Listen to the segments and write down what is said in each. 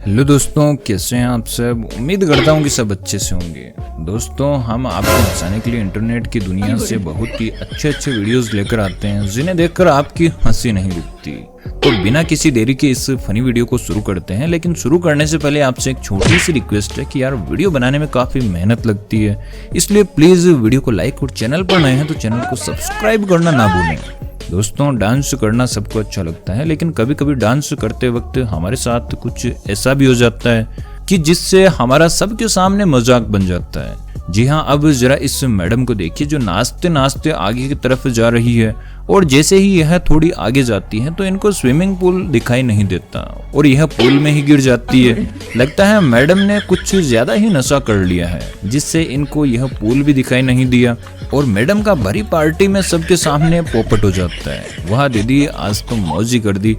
Hello दोस्तों, कैसे हैं आप सब। उम्मीद करता हूँ कि सब अच्छे से होंगे। दोस्तों, हम आपको हंसाने के लिए इंटरनेट की दुनिया से बहुत ही अच्छे वीडियोस लेकर आते हैं जिन्हें देखकर आपकी हंसी नहीं रुकती। तो बिना किसी देरी के इस फनी वीडियो को शुरू करते हैं। लेकिन शुरू करने से पहले आपसे एक छोटी सी रिक्वेस्ट है कि यार वीडियो बनाने में काफी मेहनत लगती है, इसलिए प्लीज वीडियो को लाइक और चैनल पर नए हैं तो चैनल को सब्सक्राइब करना ना भूलें। दोस्तों, डांस करना सबको अच्छा लगता है, लेकिन कभी कभी डांस करते वक्त हमारे साथ कुछ ऐसा भी हो जाता है कि जिससे हमारा सबके सामने मजाक बन जाता है। जी हाँ, अब जरा इस मैडम को देखिए जो नाचते नाचते आगे की तरफ जा रही है और जैसे ही यह थोड़ी आगे जाती है तो इनको स्विमिंग पूल दिखाई नहीं देता और यह पूल में ही गिर जाती है। लगता है मैडम ने कुछ ज्यादा ही नशा कर लिया है जिससे इनको यह पूल भी दिखाई नहीं दिया और मैडम का भरी पार्टी में सबके सामने पोपट हो जाता है। वाह दीदी, आज तो मौज ही कर दी।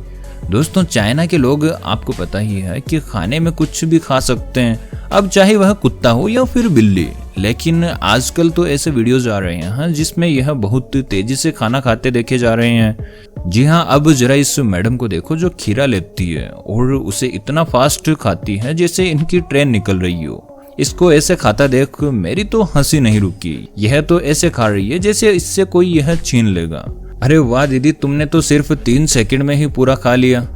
दोस्तों, चाइना के लोग आपको पता ही है कि खाने में कुछ भी खा सकते हैं, अब चाहे वह कुत्ता हो या फिर बिल्ली। लेकिन आजकल तो ऐसे वीडियोज आ रहे हैं जिसमें यह बहुत तेजी से खाना खाते देखे जा रहे हैं। जी हाँ, अब जरा इस मैडम को देखो जो खीरा लेती है और उसे इतना फास्ट खाती है जैसे इनकी ट्रेन निकल रही हो। इसको ऐसे खाता देख मेरी तो हंसी नहीं रुकी। यह तो ऐसे खा रही है जैसे इससे कोई यह छीन लेगा। अरे वाह दीदी, तुमने तो सिर्फ 3 सेकंड में ही पूरा खा लिया।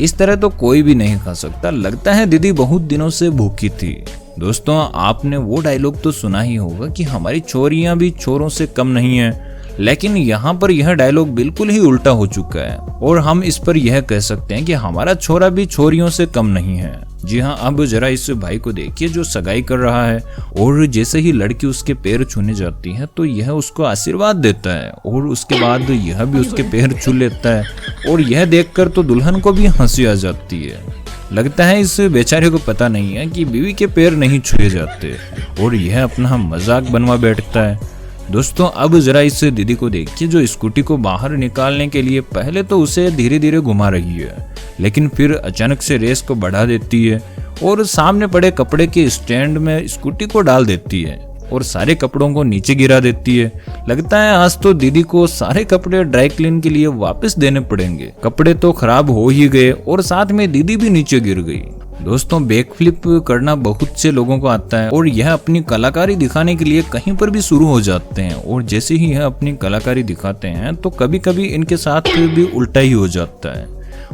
इस तरह तो कोई भी नहीं खा सकता। लगता है दीदी बहुत दिनों से भूखी थी। दोस्तों, आपने वो डायलॉग तो सुना ही होगा कि हमारी छोरियां भी छोरों से कम नहीं है, लेकिन यहाँ पर यह डायलॉग बिल्कुल ही उल्टा हो चुका है और हम इस पर यह कह सकते हैं कि हमारा छोरा भी छोरियों से कम नहीं है। जी हाँ, अब जरा इस भाई को देखिए जो सगाई कर रहा है और जैसे ही लड़की उसके पैर छूने जाती है तो यह उसको आशीर्वाद देता है और उसके बाद यह भी उसके पैर छू लेता है और यह देखकर तो दुल्हन को भी हंसी आ जाती है। लगता है इस बेचारे को पता नहीं है कि बीवी के पैर नहीं छुए जाते और यह अपना मजाक बनवा बैठता है। दोस्तों, अब जरा इस दीदी को देखिए जो स्कूटी को बाहर निकालने के लिए पहले तो उसे धीरे धीरे घुमा रही है, लेकिन फिर अचानक से रेस को बढ़ा देती है और सामने पड़े कपड़े के स्टैंड में स्कूटी को डाल देती है और सारे कपड़ों को नीचे गिरा देती है। लगता है आज तो दीदी को सारे कपड़े ड्राई क्लीन के लिए वापस देने पड़ेंगे। कपड़े तो खराब हो ही गए और साथ में दीदी भी नीचे गिर गई। दोस्तों, बैक फ्लिप करना बहुत से लोगों को आता है और यह अपनी कलाकारी दिखाने के लिए कहीं पर भी शुरू हो जाते हैं और जैसे ही यह अपनी कलाकारी दिखाते हैं तो कभी कभी इनके साथ भी उल्टा ही हो जाता है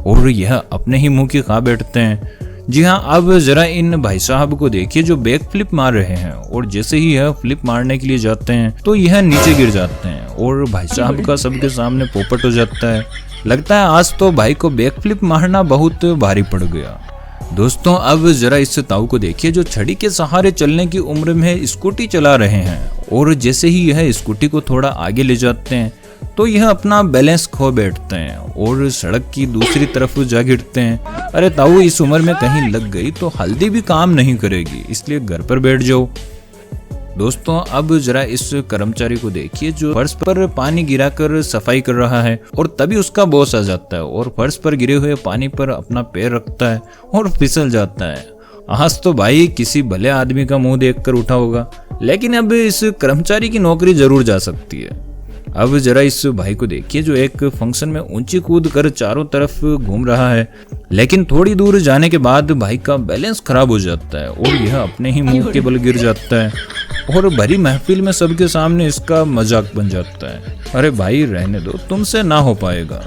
और यह अपने ही मुंह की खा बैठते हैं। जी हाँ, अब जरा इन भाई साहब को देखिए जो बैक फ्लिप मार रहे हैं और जैसे ही यह फ्लिप मारने के लिए जाते हैं तो यह नीचे गिर जाते हैं और भाई साहब का सबके सामने पोपट हो जाता है। लगता है आज तो भाई को बैक फ्लिप मारना बहुत भारी पड़ गया। दोस्तों, अब जरा इस ताऊ को देखिए जो छड़ी के सहारे चलने की उम्र में स्कूटी चला रहे हैं और जैसे ही यह स्कूटी को थोड़ा आगे ले जाते हैं तो यह अपना बैलेंस खो बैठते हैं और सड़क की दूसरी तरफ जा गिरते हैं। अरे ताऊ, इस उम्र में कहीं लग गई तो हल्दी भी काम नहीं करेगी, इसलिए घर पर बैठ जाओ। दोस्तों, अब जरा इस कर्मचारी को देखिए जो फर्श पर पानी गिराकर सफाई कर रहा है और तभी उसका बॉस आ जाता है और फर्श पर गिरे हुए पानी पर अपना पैर रखता है और फिसल जाता है। आज तो भाई किसी भले आदमी का मुंह देखकर उठा होगा, लेकिन अब इस कर्मचारी की नौकरी जरूर जा सकती है। अब जरा इस भाई को देखिए जो एक फंक्शन में ऊंची कूद कर चारों तरफ घूम रहा है, लेकिन थोड़ी दूर जाने के बाद भाई का बैलेंस खराब हो जाता है और यह अपने ही मुंह के बल गिर जाता है और भरी महफिल में सबके सामने इसका मजाक बन जाता है। अरे भाई रहने दो, तुमसे ना हो पाएगा।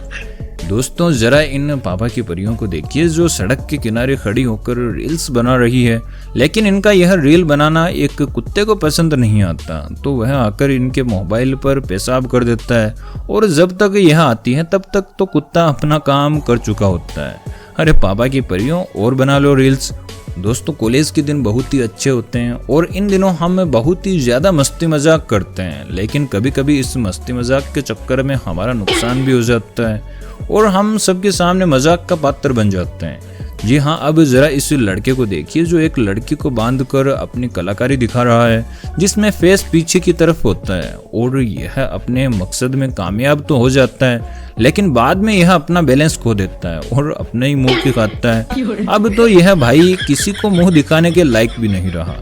दोस्तों, जरा इन पापा की परियों को देखिए जो सड़क के किनारे खड़ी होकर रील्स बना रही है, लेकिन इनका यह रील बनाना एक कुत्ते को पसंद नहीं आता तो वह आकर इनके मोबाइल पर पेशाब कर देता है और जब तक यह आती है तब तक तो कुत्ता अपना काम कर चुका होता है। अरे पापा की परियों, और बना लो रील्स। दोस्तों, कॉलेज के दिन बहुत ही अच्छे होते हैं और इन दिनों हम बहुत ही ज्यादा मस्ती मजाक करते हैं, लेकिन कभी कभी इस मस्ती मजाक के चक्कर में हमारा नुकसान भी हो जाता है और हम सबके सामने मजाक का पात्र बन जाते हैं। जी हाँ, अब जरा इस लड़के को देखिए जो एक लड़की को बांधकर अपनी कलाकारी दिखा रहा है जिसमें फेस पीछे की तरफ होता है और यह अपने मकसद में कामयाब तो हो जाता है, लेकिन बाद में यह अपना बैलेंस खो देता है और अपने ही मुंह की खाता है। अब तो यह भाई किसी को मुंह दिखाने के लायक भी नहीं रहा।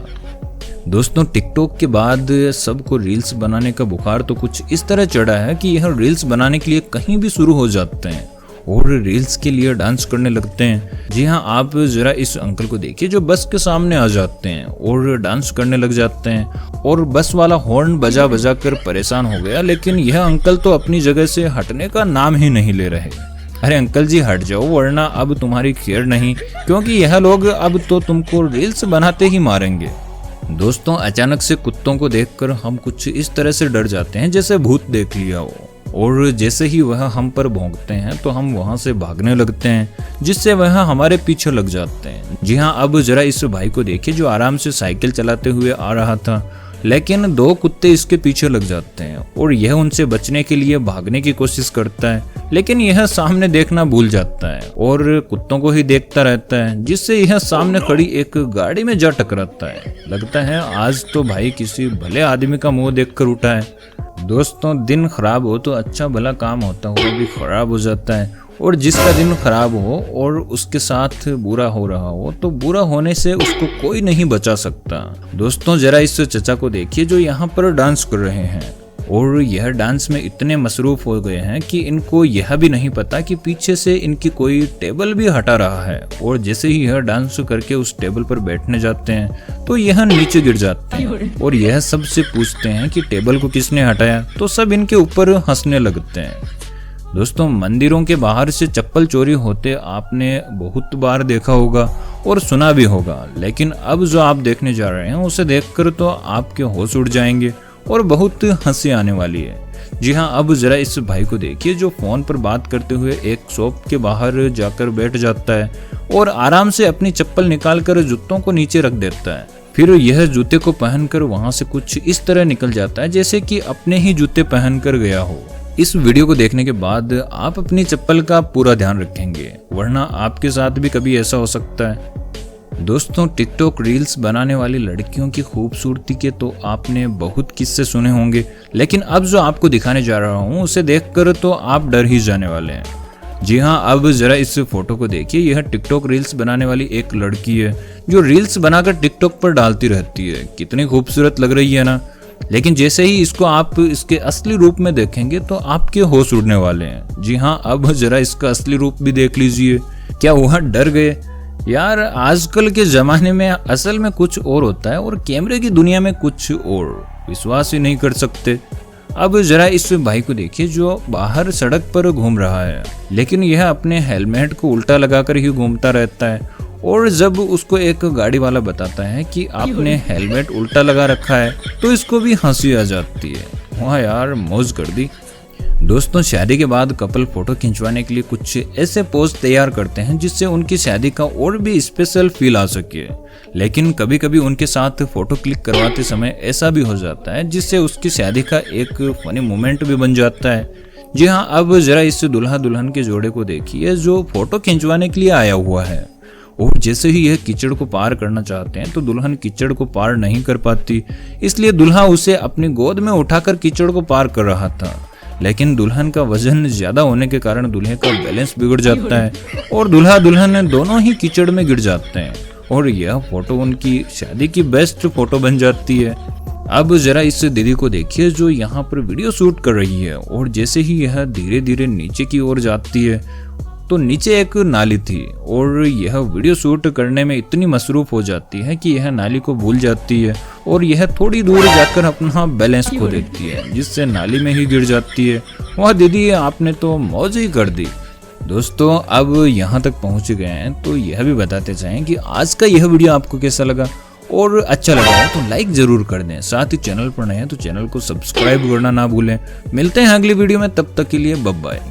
दोस्तों, टिकटॉक के बाद सबको रील्स बनाने का बुखार तो कुछ इस तरह चढ़ा है कि यह रील्स बनाने के लिए कहीं भी शुरू हो जाते हैं और रील्स के लिए डांस करने लगते हैं। जी हाँ, आप जरा इस अंकल को देखिए जो बस के सामने आ जाते हैं और डांस करने लग जाते हैं और बस वाला हॉर्न बजा बजा कर परेशान हो गया, लेकिन यह अंकल तो अपनी जगह से हटने का नाम ही नहीं ले रहे। अरे अंकल जी हट जाओ, वरना अब तुम्हारी खैर नहीं, क्योंकि यह लोग अब तो तुमको रील्स बनाते ही मारेंगे। दोस्तों, अचानक से कुत्तों को देखकर हम कुछ इस तरह से डर जाते हैं जैसे भूत देख लिया हो, और जैसे ही वह हम पर भौंकते हैं तो हम वहां से भागने लगते हैं, जिससे वह हमारे पीछे लग जाते हैं। जी हाँ, अब जरा इस भाई को देखिए जो आराम से साइकिल चलाते हुए आ रहा था, लेकिन 2 कुत्ते इसके पीछे लग जाते हैं और यह उनसे बचने के लिए भागने की कोशिश करता है, लेकिन यह सामने देखना भूल जाता है और कुत्तों को ही देखता रहता है, जिससे यह सामने खड़ी एक गाड़ी में जा टकराता है। लगता है आज तो भाई किसी भले आदमी का मुंह देखकर उठा है। दोस्तों, दिन खराब हो तो अच्छा भला काम होता हुआ भी खराब हो जाता है, और जिसका दिन खराब हो और उसके साथ बुरा हो रहा हो तो बुरा होने से उसको कोई नहीं बचा सकता। दोस्तों, जरा इस चचा को देखिए जो यहाँ पर डांस कर रहे हैं, और यह डांस में इतने मसरूफ हो गए हैं कि इनको यह भी नहीं पता कि पीछे से इनकी कोई टेबल भी हटा रहा है, और जैसे ही यह डांस करके उस टेबल पर बैठने जाते हैं तो यह नीचे गिर जाते हैं, और यह सबसे पूछते हैं कि टेबल को किसने हटाया, तो सब इनके ऊपर हंसने लगते हैं। दोस्तों, मंदिरों के बाहर से चप्पल चोरी होते आपने बहुत बार देखा होगा और सुना भी होगा, लेकिन अब जो आप देखने जा रहे हैं उसे देखकर तो आपके होश उड़ जाएंगे और बहुत हंसी आने वाली है। जी हाँ, अब जरा इस भाई को देखिए जो फोन पर बात करते हुए एक शॉप के बाहर जाकर बैठ जाता है और आराम से अपनी चप्पल निकालकर जूतों को नीचे रख देता है। फिर यह जूते को पहनकर वहां से कुछ इस तरह निकल जाता है जैसे कि अपने ही जूते पहनकर गया हो। इस वीडियो को देखने के बाद आप अपनी चप्पल का पूरा ध्यान रखेंगे, वरना आपके साथ भी कभी ऐसा हो सकता है। दोस्तों, टिकटॉक रील्स बनाने वाली लड़कियों की खूबसूरती के तो आपने बहुत किस्से सुने होंगे, लेकिन अब जो आपको दिखाने जा रहा हूँ उसे देखकर तो आप डर ही जाने वाले हैं। जी हाँ, अब जरा इस फोटो को देखिए। यह टिकटॉक रील्स बनाने वाली एक लड़की है जो रील्स बनाकर टिकटॉक पर डालती रहती है। कितनी खूबसूरत लग रही है ना, लेकिन जैसे ही इसको आप इसके असली रूप में देखेंगे तो आपके होश उड़ने वाले हैं। जी हाँ, अब जरा इसका असली रूप भी देख लीजिए। क्या वह डर गए? यार, आजकल के जमाने में असल में कुछ और होता है और कैमरे की दुनिया में कुछ और, विश्वास ही नहीं कर सकते। अब जरा इस भाई को देखिए जो बाहर सड़क पर घूम रहा है, लेकिन यह अपने हेलमेट को उल्टा लगाकर ही घूमता रहता है, और जब उसको एक गाड़ी वाला बताता है कि आपने हेलमेट उल्टा लगा रखा है तो इसको भी हंसी आ जाती है। वाह यार, मौज कर दी। दोस्तों, शादी के बाद कपल फोटो खिंचवाने के लिए कुछ ऐसे पोज तैयार करते हैं जिससे उनकी शादी का और भी स्पेशल फील आ सके, लेकिन कभी कभी उनके साथ फोटो क्लिक करवाते समय ऐसा भी हो जाता है जिससे उसकी शादी का एक फनी मोमेंट भी बन जाता है। जी हाँ, अब जरा इस दुल्हा दुल्हन के जोड़े को देखिए जो फोटो खिंचवाने के लिए आया हुआ है, और जैसे ही यह कीचड़ को पार करना चाहते हैं तो दुल्हन कीचड़ को पार नहीं कर पाती, इसलिए दुल्हा उसे अपनी गोद में उठाकर कीचड़ को पार कर रहा था, लेकिन दुल्हन का वजन ज्यादा होने के कारण दूल्हे का बैलेंस बिगड़ जाता है और दूल्हा दुल्हन दोनों ही कीचड़ में गिर जाते हैं, और यह फोटो उनकी शादी की बेस्ट फोटो बन जाती है। अब जरा इस दीदी को देखिए जो यहाँ पर वीडियो शूट कर रही है, और जैसे ही यह धीरे धीरे नीचे की ओर जाती है तो नीचे एक नाली थी, और यह वीडियो शूट करने में इतनी मसरूफ हो जाती है कि यह नाली को भूल जाती है और यह थोड़ी दूर जाकर अपना बैलेंस खो देती है, जिससे नाली में ही गिर जाती है। वह दीदी, आपने तो मौज ही कर दी। दोस्तों, अब यहाँ तक पहुँच गए हैं तो यह भी बताते चाहें कि आज का यह वीडियो आपको कैसा लगा, और अच्छा लगा है तो लाइक जरूर कर दें। साथ ही चैनल पर नए हैं तो चैनल को सब्सक्राइब करना ना भूलें। मिलते हैं अगली वीडियो में, तब तक के लिए बाय बाय।